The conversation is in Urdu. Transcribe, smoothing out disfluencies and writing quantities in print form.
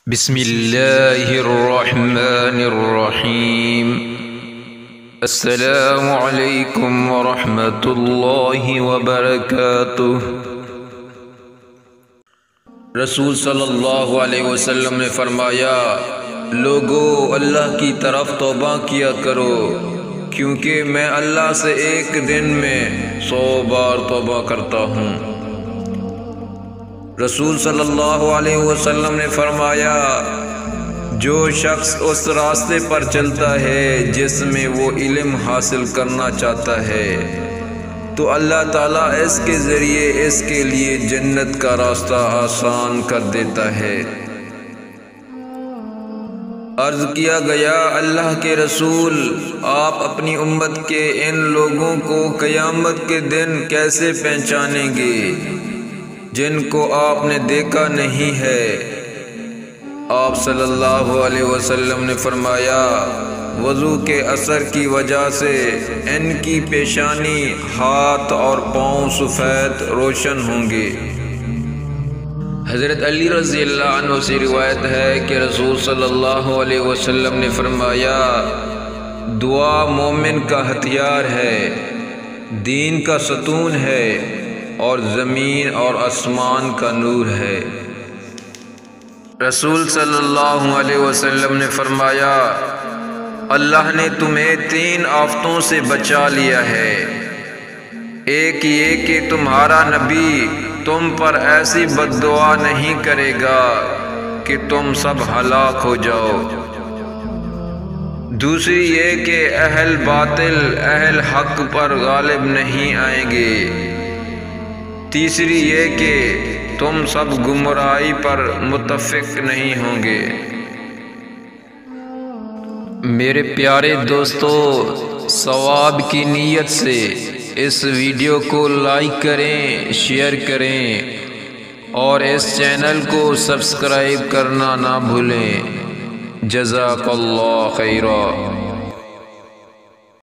بسم اللہ الرحمن الرحیم۔ السلام علیکم ورحمۃ اللہ وبرکاتہ۔ رسول صلی اللہ علیہ وسلم نے فرمایا، لوگو اللہ کی طرف توبہ کیا کرو، کیونکہ میں اللہ سے ایک دن میں 100 بار توبہ کرتا ہوں۔ رسول صلی اللہ علیہ وسلم نے فرمایا، جو شخص اس راستے پر چلتا ہے جس میں وہ علم حاصل کرنا چاہتا ہے تو اللہ تعالیٰ اس کے ذریعے اس کے لیے جنت کا راستہ آسان کر دیتا ہے۔ عرض کیا گیا، اللہ کے رسول، آپ اپنی امت کے ان لوگوں کو قیامت کے دن کیسے پہچانیں گے جن کو آپ نے دیکھا نہیں ہے؟ آپ صلی اللہ علیہ وسلم نے فرمایا، وضو کے اثر کی وجہ سے ان کی پیشانی، ہاتھ اور پاؤں سفید روشن ہوں گے۔ حضرت علی رضی اللہ عنہ سے روایت ہے کہ رسول صلی اللہ علیہ وسلم نے فرمایا، دعا مومن کا ہتھیار ہے، دین کا ستون ہے اور زمین اور آسمان کا نور ہے۔ رسول صلی اللہ علیہ وسلم نے فرمایا، اللہ نے تمہیں 3 آفتوں سے بچا لیا ہے۔ ایک یہ کہ تمہارا نبی تم پر ایسی بد دعا نہیں کرے گا کہ تم سب ہلاک ہو جاؤ۔ دوسری یہ کہ اہل باطل اہل حق پر غالب نہیں آئیں گے۔ تیسری یہ کہ تم سب گمراہی پر متفق نہیں ہوں گے۔ میرے پیارے دوستو، ثواب کی نیت سے اس ویڈیو کو لائک کریں، شیئر کریں اور اس چینل کو سبسکرائب کرنا نہ بھولیں۔ جزاک اللہ خیرا۔